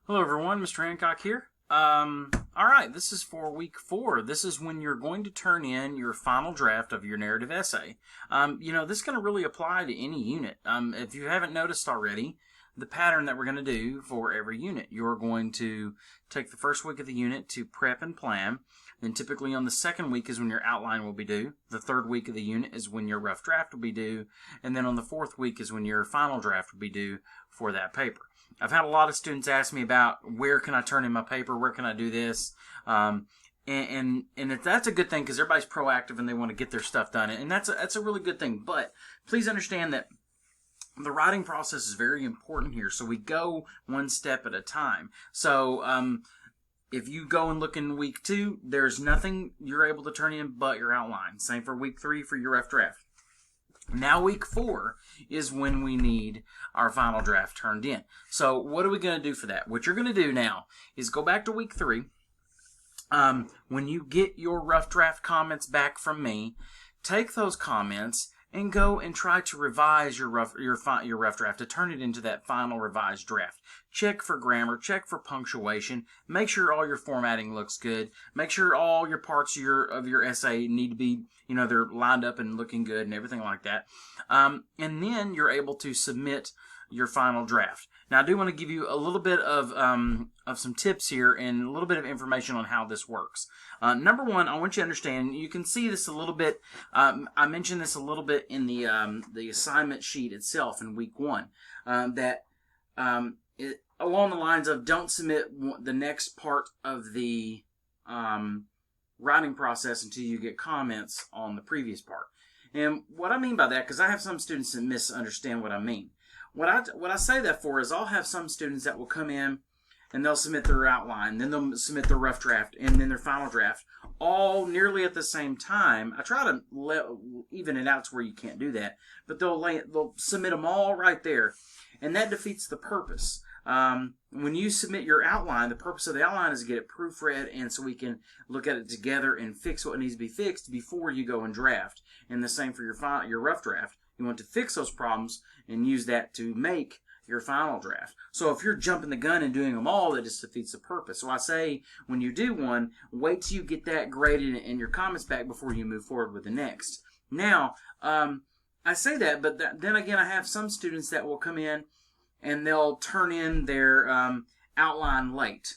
Hello everyone, Mr. Hancock here. Alright, this is for week 4. This is when you're going to turn in your final draft of your narrative essay. This is going to really apply to any unit. If you haven't noticed already, the pattern that we're going to do for every unit. You're going to take the first week of the unit to prep and plan. Then typically on the second week is when your outline will be due. The third week of the unit is when your rough draft will be due. And then on the fourth week is when your final draft will be due for that paper. I've had a lot of students ask me about where can I turn in my paper, where can I do this, and that's a good thing because everybody's proactive and they want to get their stuff done, and that's a really good thing. But please understand that the writing process is very important here, so we go one step at a time. So if you go and look in week 2, there's nothing you're able to turn in but your outline. Same for week 3 for your rough draft. Now week 4 is when we need our final draft turned in. So what are we going to do for that? What you're going to do now is go back to week 3. When you get your rough draft comments back from me, take those comments and go and try to revise your rough draft to turn it into that final revised draft. Check for grammar, check for punctuation, make sure all your formatting looks good, make sure all your parts of your essay need to be, they're lined up and looking good and everything like that. And then you're able to submit your final draft. Now I do want to give you a little bit of some tips here and a little bit of information on how this works. Number one, I want you to understand, you can see this a little bit, I mentioned this a little bit in the assignment sheet itself in week 1, along the lines of don't submit the next part of the writing process until you get comments on the previous part. And what I mean by that, because I have some students that misunderstand what I mean. What I say that for is I'll have some students that will come in and they'll submit their outline, then they'll submit their rough draft, and then their final draft, all nearly at the same time. I try to even it out to where you can't do that, but they'll submit them all right there, and that defeats the purpose. When you submit your outline, the purpose of the outline is to get it proofread, and so we can look at it together and fix what needs to be fixed before you go and draft. And the same for your rough draft. You want to fix those problems and use that to make your final draft. So if you're jumping the gun and doing them all, that just defeats the purpose. So I say, when you do one, wait till you get that graded and your comments back before you move forward with the next. Now, I say that, but then again, I have some students that will come in and they'll turn in their outline late.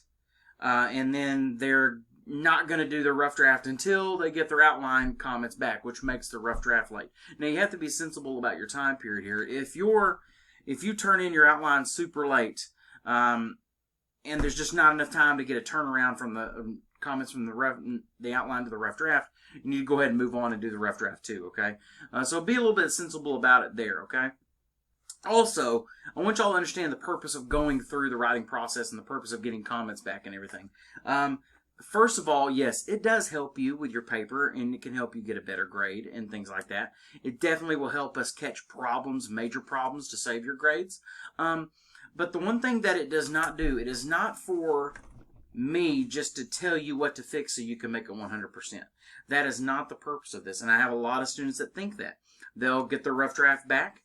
And then they're not going to do the rough draft until they get their outline comments back, which makes the rough draft late. Now, you have to be sensible about your time period here. If you turn in your outline super late, and there's just not enough time to get a turnaround from the comments from the outline to the rough draft, you need to go ahead and move on and do the rough draft too, okay? So be a little bit sensible about it there, okay? Also, I want y'all to understand the purpose of going through the writing process and the purpose of getting comments back and everything. First of all, yes, it does help you with your paper, and it can help you get a better grade and things like that. It definitely will help us catch problems, major problems, to save your grades. But the one thing that it does not do, it is not for me just to tell you what to fix so you can make it 100%. That is not the purpose of this, and I have a lot of students that think that. They'll get their rough draft back.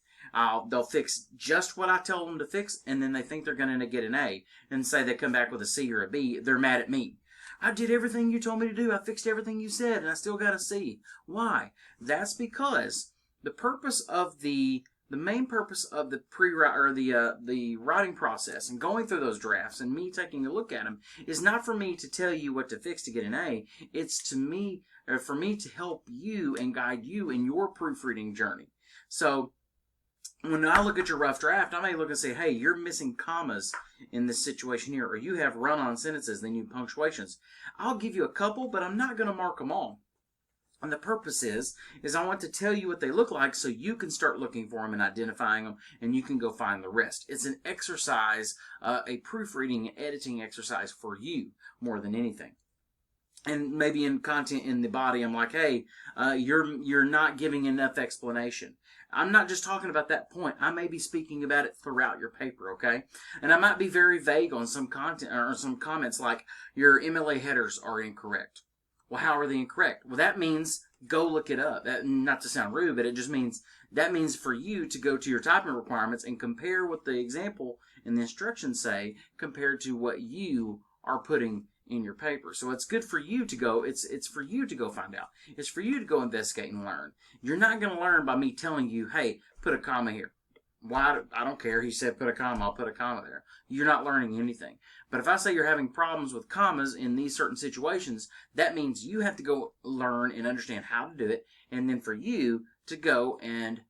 They'll fix just what I tell them to fix, and then they think they're going to get an A, and say they come back with a C or a B. They're mad at me. I did everything you told me to do. I fixed everything you said, and I still got a C. Why? That's because the purpose of the main purpose of the writing process and going through those drafts and me taking a look at them is not for me to tell you what to fix to get an A. It's for me to help you and guide you in your proofreading journey. So when I look at your rough draft, I may look and say, hey, you're missing commas in this situation here, or you have run-on sentences, they need punctuations. I'll give you a couple, but I'm not going to mark them all. And the purpose is I want to tell you what they look like so you can start looking for them and identifying them, and you can go find the rest. It's an exercise, a proofreading and editing exercise for you more than anything. And maybe in content in the body, I'm like, hey, you're not giving enough explanation. I'm not just talking about that point. I may be speaking about it throughout your paper, okay? And I might be very vague on some content or some comments like your MLA headers are incorrect, Well, how are they incorrect? Well, that means go look it up. Not to sound rude, but it just means that means for you to go to your typing requirements and compare what the example and the instructions say compared to what you are putting in your paper. So it's good for you to go. It's for you to go find out. It's for you to go investigate and learn. You're not going to learn by me telling you, hey, put a comma here. Why? I don't care. He said put a comma. I'll put a comma there. You're not learning anything. But if I say you're having problems with commas in these certain situations, that means you have to go learn and understand how to do it, and then for you to go and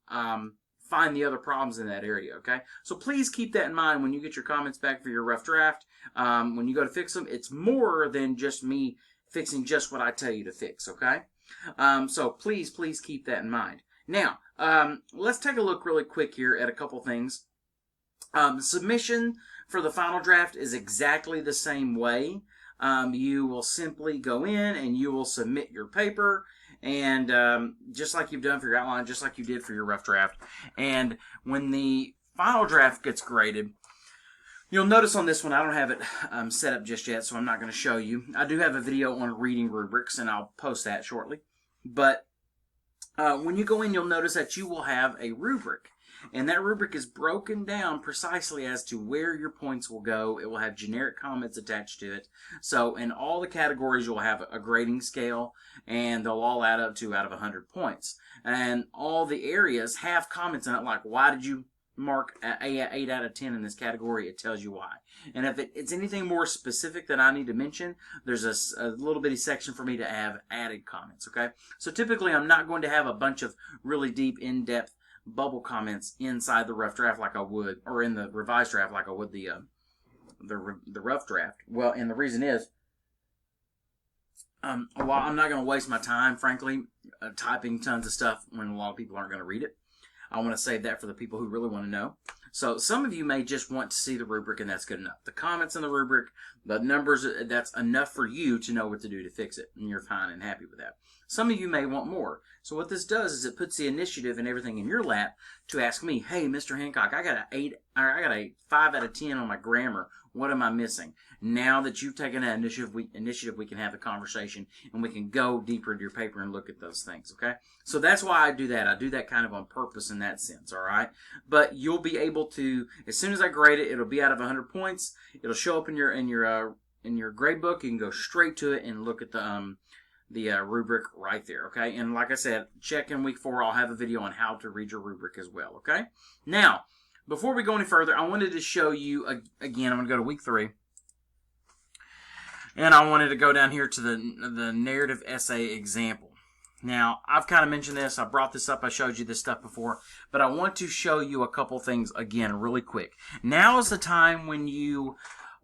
find the other problems in that area, okay? So please keep that in mind when you get your comments back for your rough draft. When you go to fix them, it's more than just me fixing just what I tell you to fix, okay? So please keep that in mind. Now, let's take a look really quick here at a couple things. Submission for the final draft is exactly the same way. You will simply go in and you will submit your paper, and just like you've done for your outline, just like you did for your rough draft. And when the final draft gets graded, you'll notice on this one, I don't have it set up just yet, so I'm not going to show you. I do have a video on reading rubrics, and I'll post that shortly. But when you go in, you'll notice that you will have a rubric. And that rubric is broken down precisely as to where your points will go. It will have generic comments attached to it. So in all the categories, you'll have a grading scale, and they'll all add up to out of 100 points. And all the areas have comments in it, like, why did you mark 8 out of 10 in this category? It tells you why. And if it's anything more specific that I need to mention, there's a little bitty section for me to have added comments, okay? So typically, I'm not going to have a bunch of really deep, in-depth bubble comments inside the rough draft like I would, or in the revised draft like I would the rough draft. Well, and the reason is, while I'm not going to waste my time, frankly, typing tons of stuff when a lot of people aren't going to read it, I want to save that for the people who really want to know. So some of you may just want to see the rubric, and that's good enough. The comments in the rubric, the numbers, that's enough for you to know what to do to fix it, and you're fine and happy with that. Some of you may want more. So what this does is it puts the initiative and everything in your lap to ask me, hey, Mr. Hancock, I got a 5 out of 10 on my grammar. What am I missing? Now that you've taken that initiative, we can have a conversation, and we can go deeper into your paper and look at those things, okay? So that's why I do that. I do that kind of on purpose in that sense, all right? But you'll be able to, as soon as I grade it, it'll be out of 100 points. It'll show up in your grade book. You can go straight to it and look at the rubric right there, okay? And like I said, check in week 4. I'll have a video on how to read your rubric as well, okay? Now, before we go any further, I wanted to show you, again, I'm going to go to week 3. And I wanted to go down here to the narrative essay example. Now, I've kind of mentioned this. I brought this up. I showed you this stuff before. But I want to show you a couple things again really quick. Now is the time when you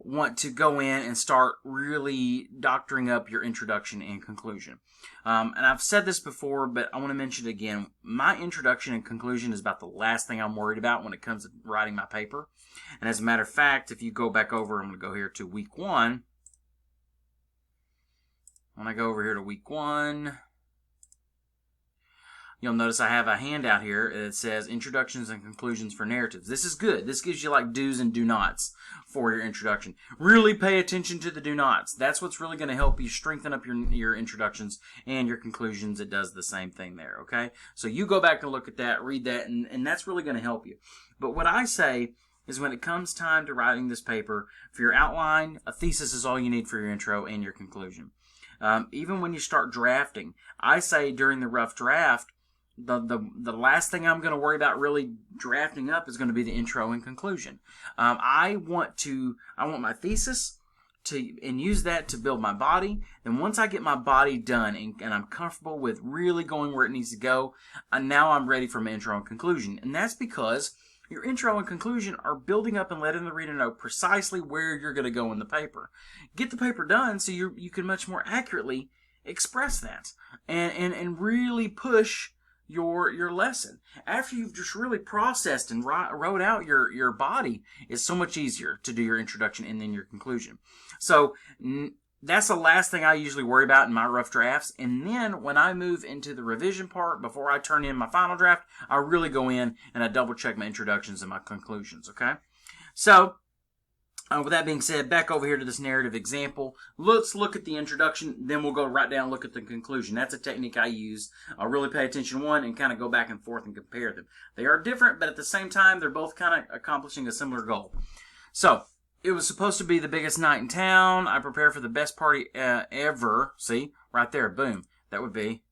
want to go in and start really doctoring up your introduction and conclusion. And I've said this before, but I want to mention it again. My introduction and conclusion is about the last thing I'm worried about when it comes to writing my paper. And as a matter of fact, if you go back over, I'm going to go here to week 1. When I go over here to week 1, you'll notice I have a handout here that says Introductions and Conclusions for Narratives. This is good. This gives you like do's and do nots for your introduction. Really pay attention to the do nots. That's what's really going to help you strengthen up your introductions and your conclusions. It does the same thing there, okay? So you go back and look at that, read that, and that's really going to help you. But what I say is when it comes time to writing this paper, for your outline, a thesis is all you need for your intro and your conclusion. Even when you start drafting, I say during the rough draft, the last thing I'm going to worry about really drafting up is going to be the intro and conclusion. I want my thesis and use that to build my body. Then once I get my body done and I'm comfortable with really going where it needs to go, now I'm ready for my intro and conclusion. And that's because your intro and conclusion are building up and letting the reader know precisely where you're going to go in the paper. Get the paper done so you can much more accurately express that and really push your lesson. After you've just really processed and wrote out your body, it's so much easier to do your introduction and then your conclusion. So that's the last thing I usually worry about in my rough drafts. And then when I move into the revision part, before I turn in my final draft, I really go in and I double check my introductions and my conclusions, okay? So With that being said, back over here to this narrative example. Let's look at the introduction, then we'll go right down and look at the conclusion. That's a technique I use. I'll really pay attention to one and kind of go back and forth and compare them. They are different, but at the same time, they're both kind of accomplishing a similar goal. So, it was supposed to be the biggest night in town. I prepare for the best party ever. See, right there, boom. That would be...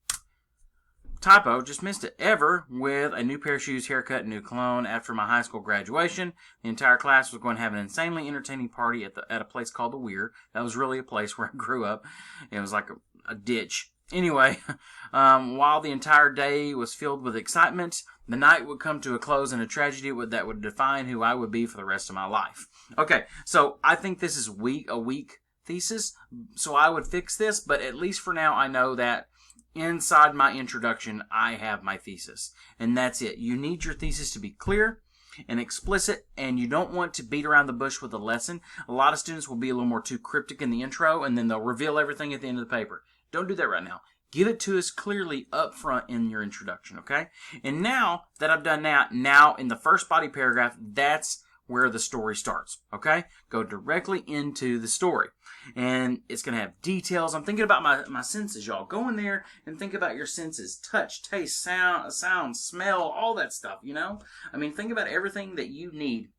Typo, just missed it. Ever, with a new pair of shoes, haircut, and new cologne. After my high school graduation, the entire class was going to have an insanely entertaining party at a place called the Weir. That was really a place where I grew up. It was like a ditch. Anyway, while the entire day was filled with excitement, the night would come to a close in a tragedy that would define who I would be for the rest of my life. Okay, so I think this is a weak thesis, so I would fix this, but at least for now I know that inside my introduction, I have my thesis. And that's it. You need your thesis to be clear and explicit, and you don't want to beat around the bush with a lesson. A lot of students will be a little more too cryptic in the intro, and then they'll reveal everything at the end of the paper. Don't do that right now. Give it to us clearly up front in your introduction, okay? And now that I've done that, now in the first body paragraph, that's where the story starts, okay? Go directly into the story. And it's going to have details. I'm thinking about my senses, y'all. Go in there and think about your senses. Touch, taste, sound, smell, all that stuff, you know? I mean, think about everything that you need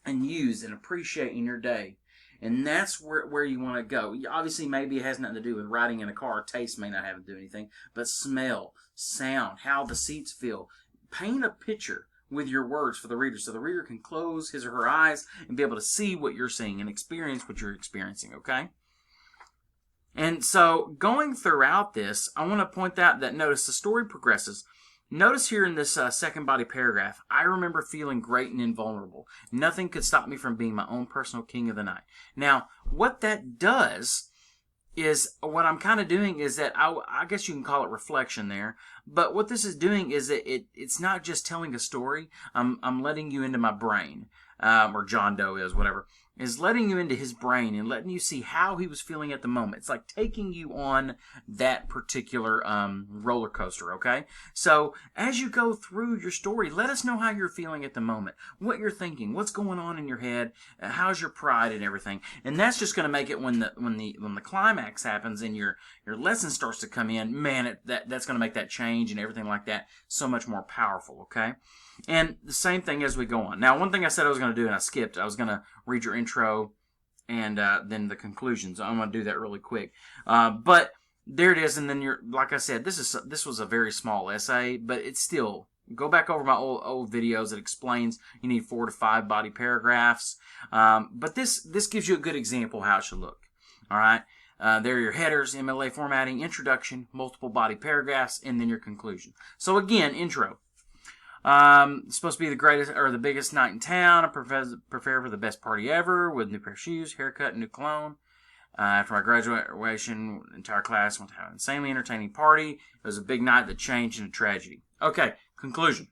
and use and appreciate in your day. And that's where you want to go. Obviously, maybe it has nothing to do with riding in a car. Taste may not have to do anything. But smell, sound, how the seats feel. Paint a picture with your words for the reader, so the reader can close his or her eyes and be able to see what you're seeing and experience what you're experiencing, okay? And so, going throughout this, I want to point out that, notice, the story progresses. Notice here in this second body paragraph, I remember feeling great and invulnerable. Nothing could stop me from being my own personal king of the night. Now, what that does is, what I'm kind of doing is that, I guess you can call it reflection there, but what this is doing is that it's not just telling a story. I'm letting you into my brain, or John Doe is, whatever, is letting you into his brain and letting you see how he was feeling at the moment. It's like taking you on that particular roller coaster, okay? So as you go through your story, let us know how you're feeling at the moment, what you're thinking, what's going on in your head, how's your pride and everything. And that's just going to make it when the climax happens and your lesson starts to come in, man, that's going to make that change and everything like that so much more powerful, okay? And the same thing as we go on. Now, one thing I said I was going to do and I skipped, I was going to read your intro and then the conclusions. I'm going to do that really quick. But there it is, and then like I said, this was a very small essay, but it's still, go back over my old videos. It explains you need 4 to 5 body paragraphs. But this gives you a good example of how it should look. All right. There are your headers, MLA formatting, introduction, multiple body paragraphs, and then your conclusion. So again, intro. It's supposed to be the greatest or the biggest night in town. I prepare for the best party ever with new pair of shoes, haircut, and new cologne. After my graduation, the entire class went to have an insanely entertaining party. It was a big night that changed into tragedy. Okay, conclusion.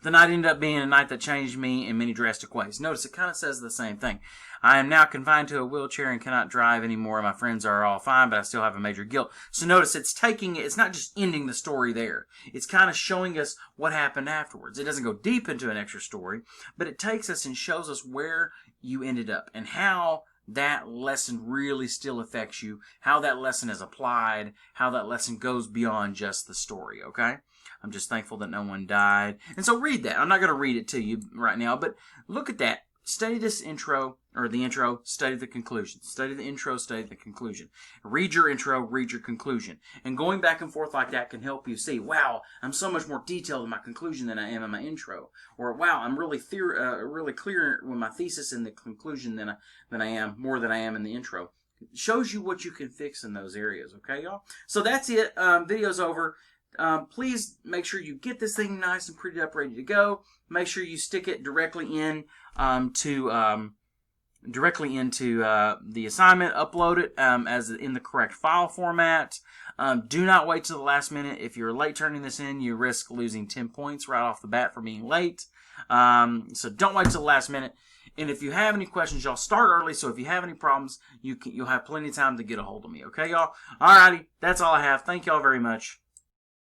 The night ended up being a night that changed me in many drastic ways. Notice it kind of says the same thing. I am now confined to a wheelchair and cannot drive anymore. My friends are all fine, but I still have a major guilt. So notice it's not just ending the story there. It's kind of showing us what happened afterwards. It doesn't go deep into an extra story, but it takes us and shows us where you ended up and how that lesson really still affects you, how that lesson is applied, how that lesson goes beyond just the story, okay? I'm just thankful that no one died. And so read that. I'm not going to read it to you right now, but look at that. Study this intro, or the intro, study the conclusion. Study the intro, study the conclusion. Read your intro, read your conclusion. And going back and forth like that can help you see, wow, I'm so much more detailed in my conclusion than I am in my intro. Or, wow, I'm really clear with my thesis in the conclusion than I am in the intro. It shows you what you can fix in those areas, okay, y'all? So that's it. Video's over. Please make sure you get this thing nice and prettied up, ready to go. Make sure you stick it directly into the assignment. Upload it as in the correct file format. Do not wait till the last minute. If you're late turning this in, you risk losing 10 points right off the bat for being late. So don't wait till the last minute. And if you have any questions, y'all start early. So if you have any problems, you'll have plenty of time to get a hold of me. Okay, y'all? Alrighty, that's all I have. Thank y'all very much.